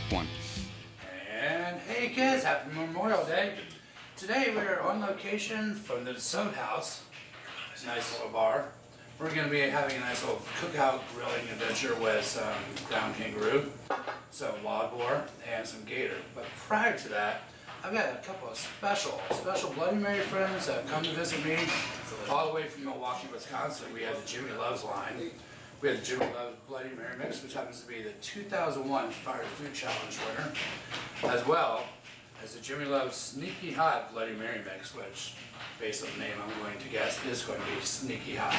1. And hey kids, happy Memorial Day. Today we are on location from the DeSoto House. Nice little bar. We're going to be having a nice little cookout grilling adventure with some ground kangaroo, some wild boar, and some gator. But prior to that, I've got a couple of special Bloody Mary friends that have come to visit me all the way from Milwaukee, Wisconsin. We have the Jimmy Loves line. We have the Jimmy Loves Bloody Mary Mix, which happens to be the 2001 Fire Food Challenge winner, as well as the Jimmy Loves Sneaky Hot Bloody Mary Mix, which, based on the name I'm going to guess, is going to be Sneaky Hot.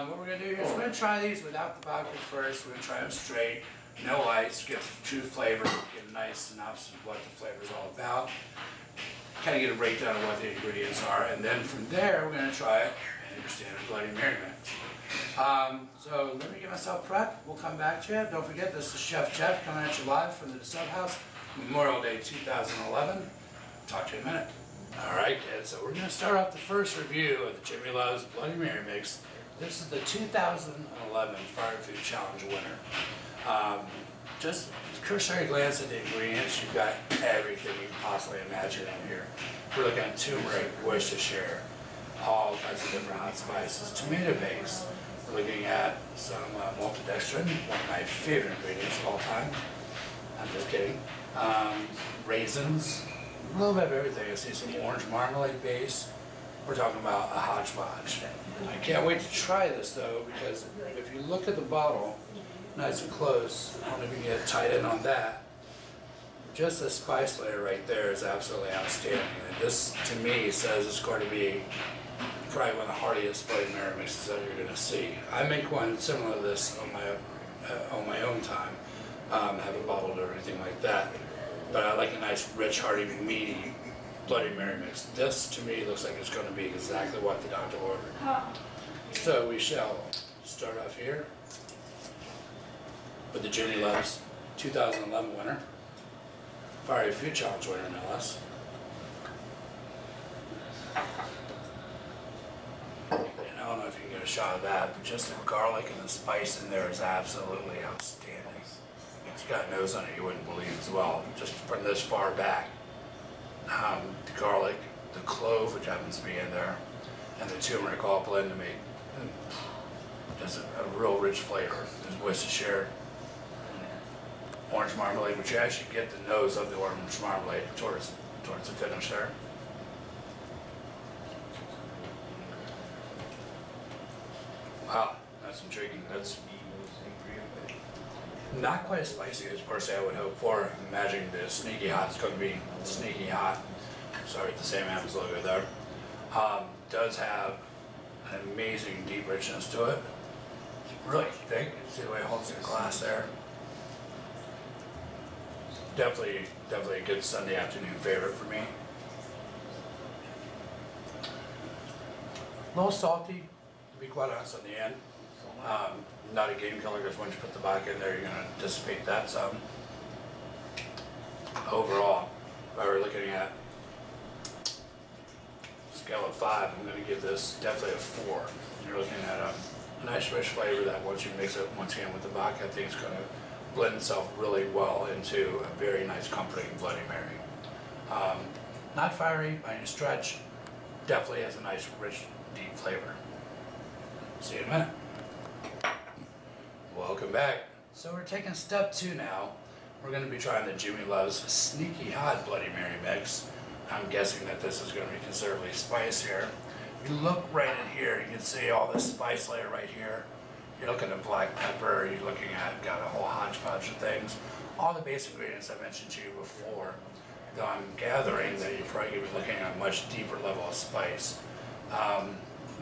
What we're going to do here is we're going to try these without the vodka first. We're going to try them straight, no ice, get the true flavor, get a nice synopsis of what the flavor is all about, kind of get a breakdown of what the ingredients are, and then from there we're going to try it in your standard Bloody Mary Mix. So let me get myself prepped. We'll come back to you. Don't forget, this is Chef Jeff coming at you live from the DeSoto House, Memorial Day 2011. Talk to you in a minute. Alright kids, so we're going to start off the first review of the Jimmy Loves Bloody Mary Mix. This is the 2011 Fire Food Challenge winner. Just cursory glance at the ingredients, you've got everything you can possibly imagine in here. We're looking at turmeric, Worcestershire, all kinds of different hot spices, tomato paste. We're looking at some maltodextrin, one of my favorite ingredients of all time. I'm just kidding. Raisins, a little bit of everything. I see some orange marmalade base. We're talking about a hodgepodge. I can't wait to try this though, because if you look at the bottle, nice and close, I don't know if you can get tight in on that. Just the spice layer right there is absolutely outstanding. And this, to me, says it's going to be probably one of the heartiest Bloody Mary mixes that you're going to see. I make one similar to this on my own time. Haven't bottled or anything like that. But I like a nice, rich, hearty, meaty Bloody Mary mix. This, to me, looks like it's going to be exactly what the doctor ordered. So we shall start off here with the Jimmy Loves 2011 winner, Fire Food Challenge winner, no less. And I don't know if you can get a shot of that, but just the garlic and the spice in there is absolutely outstanding. It's got nose on it you wouldn't believe as well, just from this far back. The garlic, the clove, which happens to be in there, and the turmeric all blend to make just a real rich flavor. There's Worcestershire, orange marmalade, which you actually get the nose of the orange marmalade towards the finish there. Wow, that's intriguing. That's not quite as spicy as personally I would hope for. I'm imagining the Sneaky Hot is going to be Sneaky Hot. Sorry, the same Adams logo there. Does have an amazing deep richness to it. It's really thick. See the way it holds in the glass there. Definitely a good Sunday afternoon favorite for me. A little salty, to be quite honest, on the end. Not a game killer, because once you put the vodka in there, you're going to dissipate that some. Overall, if I were looking at a scale of 5, I'm going to give this definitely a 4. You're looking at a nice rich flavor that once you mix it once again with the vodka, I think it's going to blend itself really well into a very nice comforting Bloody Mary. Not fiery by any stretch, definitely has a nice rich deep flavor. See you in a minute. Welcome back. So we're taking step 2 now. We're going to be trying the Jimmy Loves Sneaky Hot Bloody Mary Mix. I'm guessing that this is going to be considerably spicier. If you look right in here, you can see all this spice layer right here. You're looking at black pepper, you're looking at, got a whole hodgepodge of things. All the base ingredients I mentioned to you before. Though I'm gathering that you're probably going to be looking at a much deeper level of spice.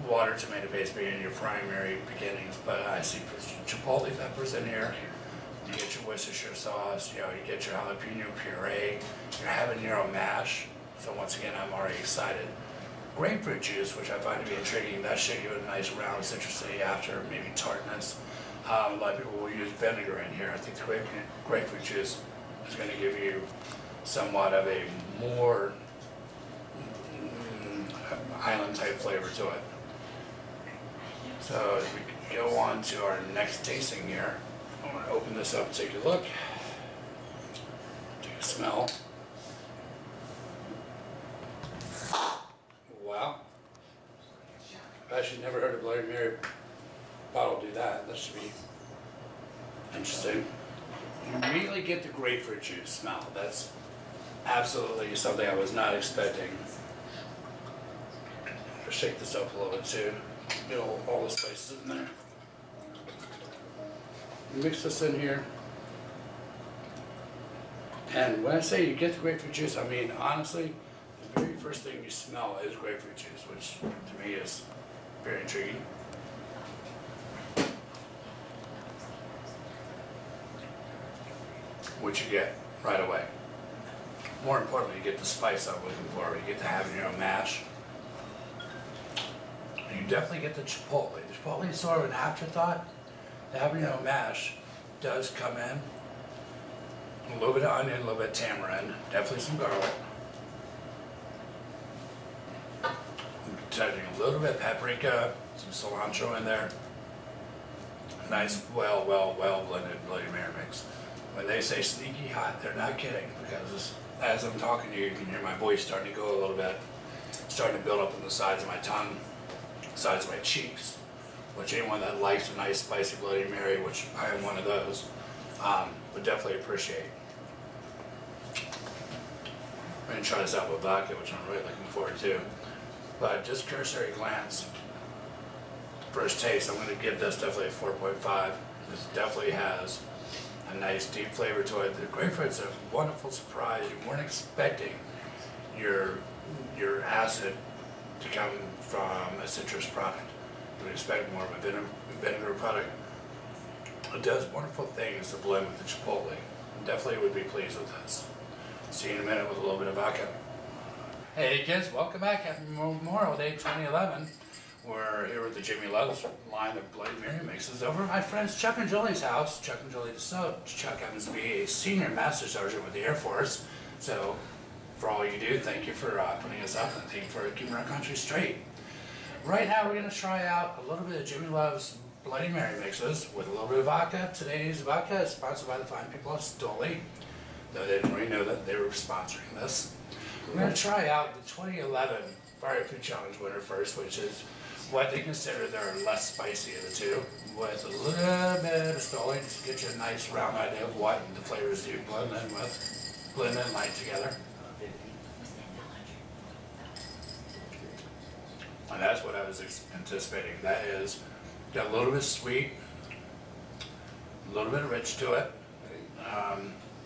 Water, tomato paste being your primary beginnings, but I see chipotle peppers in here. You get your Worcestershire sauce, you get your jalapeno puree, your habanero mash. So once again, I'm already excited. Grapefruit juice, which I find to be intriguing. That should give it a nice round citrusy after, maybe tartness. A lot of people will use vinegar in here. I think the grapefruit juice is going to give you somewhat of a more island type flavor to it. So as we go on to our next tasting here, I want to open this up, take a look. smell. Wow. I've actually never heard a Bloody Mary bottle do that. That should be interesting. You immediately get the grapefruit juice smell. That's absolutely something I was not expecting. I'll shake this up a little bit too. Get all the spices in there. Mix this in here. And when I say you get the grapefruit juice, I mean honestly, the very first thing you smell is grapefruit juice, which to me is very intriguing. Which you get right away. More importantly, you get the spice I'm looking for. You get the habanero mash. And you definitely get the chipotle. The chipotle is sort of an afterthought. The habanero mash does come in. A little bit of onion, a little bit of tamarind, definitely some garlic. I'm detecting a little bit of paprika, some cilantro in there. Nice, well blended Bloody Mary mix. When they say sneaky hot, they're not kidding, because as I'm talking to you, you can hear my voice starting to go a little bit, starting to build up on the sides of my tongue, sides of my cheeks, which anyone that likes a nice spicy Bloody Mary, which I am one of those, would definitely appreciate. I'm going to try this out with vodka, which I'm really looking forward to. But just cursory glance, first taste, I'm going to give this definitely a 4.5. This definitely has a nice deep flavor to it. The grapefruit's a wonderful surprise. You weren't expecting your acid to come from a citrus product. You would expect more of a vinegar product. It does wonderful things to blend with the chipotle. Definitely would be pleased with this. See you in a minute with a little bit of vodka. Hey kids, welcome back. Happy Memorial Day 2011. We're here with the Jimmy Love's line of Bloody Mary mixes over at my friends Chuck and Julie's house. Chuck and Julie DeSoto. Chuck happens to be a senior master sergeant with the Air Force. So for all you do, thank you for putting us up and thank you for keeping our country straight. Right now we're going to try out a little bit of Jimmy Love's Bloody Mary mixes with a little bit of vodka. Today's vodka is sponsored by the fine people of Stoli, though they didn't really know that they were sponsoring this. We're going to try out the 2011 Fire Food Challenge winner first, which is what they consider their less spicy of the two, with a little bit of Stoli, just to get you a nice round idea of what the flavors do blend in with, blend in light together. And that's what I was anticipating. That is, got a little bit sweet, a little bit rich to it.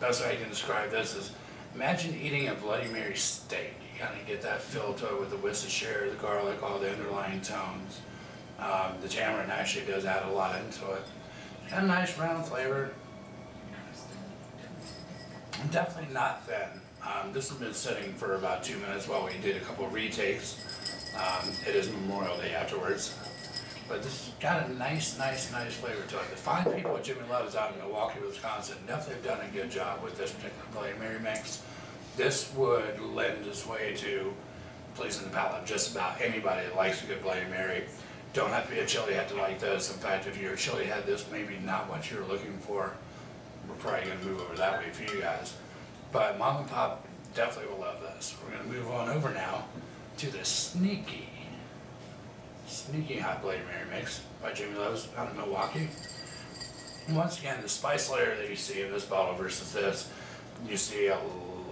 Best way I can describe this is, imagine eating a Bloody Mary steak. You kind of get that feel to it with the Worcestershire, the garlic, all the underlying tones. The tamarind actually does add a lot into it. Got a nice round flavor. Definitely not thin. This has been sitting for about 2 minutes while we did a couple of retakes. It is Memorial Day afterwards. But this has got a nice flavor to it. The fine people at Jimmy Love's out in Milwaukee, Wisconsin definitely have done a good job with this particular Bloody Mary mix. This would lend its way to pleasing the palate of just about anybody that likes a good Bloody Mary. Don't have to be a chili head to like this. In fact, if you're a chili head, this may be not what you're looking for. We're probably going to move over that way for you guys. But Mom and Pop definitely will love this. We're going to move on over now to the sneaky hot Bloody Mary mix by Jimmy Love's out of Milwaukee. And once again, the spice layer that you see in this bottle versus this, you see a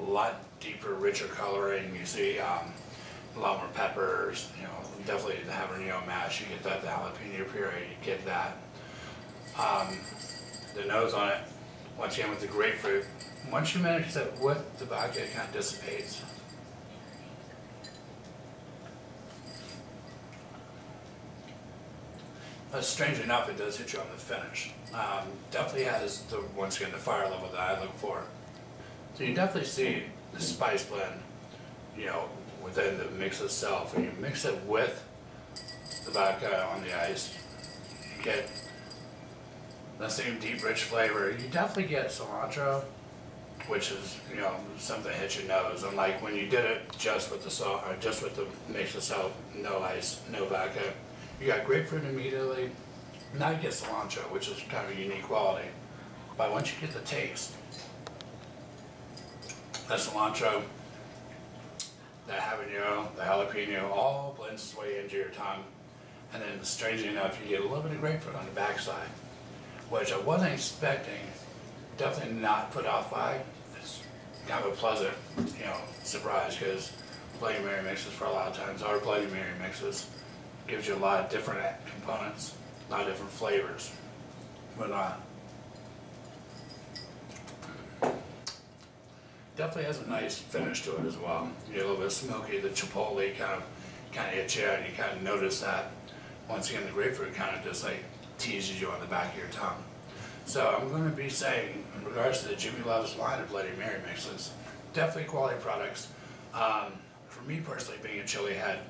lot deeper, richer coloring. You see a lot more peppers. You know, definitely the habanero mash. You get that, the jalapeno puree. You get that. The nose on it, once again with the grapefruit. Once you mix it with the vodka, it kind of dissipates. Strangely enough, it does hit you on the finish. Definitely has the, once again, the fire level that I look for. So you definitely see the spice blend, you know, within the mix itself. When you mix it with the vodka on the ice, you get the same deep, rich flavor. You definitely get cilantro, which is, you know, something that hits your nose. Unlike when you did it just with the salt, or just with the mix itself, no ice, no vodka. You got grapefruit immediately. Now you get cilantro, which is kind of a unique quality. But once you get the taste, the cilantro, the habanero, the jalapeno, all blends its way into your tongue. And then strangely enough, you get a little bit of grapefruit on the backside, which I wasn't expecting. Definitely not put off by. It's kind of a pleasant, surprise, because Bloody Mary mixes for a lot of times, our Bloody Mary mixes gives you a lot of different components, a lot of different flavors. But definitely has a nice finish to it as well. You get a little bit smoky, the chipotle kind of hits you, and you kind of notice that. Once again, the grapefruit kind of just like teases you on the back of your tongue. So I'm going to be saying, in regards to the Jimmy Love's line of Bloody Mary mixes, definitely quality products. For me personally, being a chili head,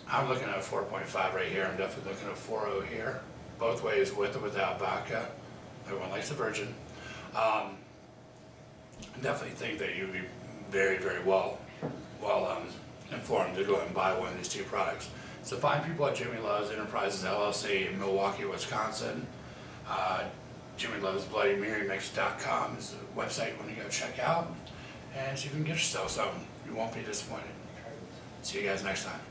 I'm looking at a 4.5 right here. I'm definitely looking at a 4.0 here. Both ways, with or without vodka. Everyone likes the virgin. I definitely think that you'd be very, very well informed to go ahead and buy one of these two products. So find people at Jimmy Love's Enterprises LLC in Milwaukee, Wisconsin. JimmyLove'sBloodyMaryMix.com is the website you want to go check out, and see if you can get yourself something. You won't be disappointed. See you guys next time.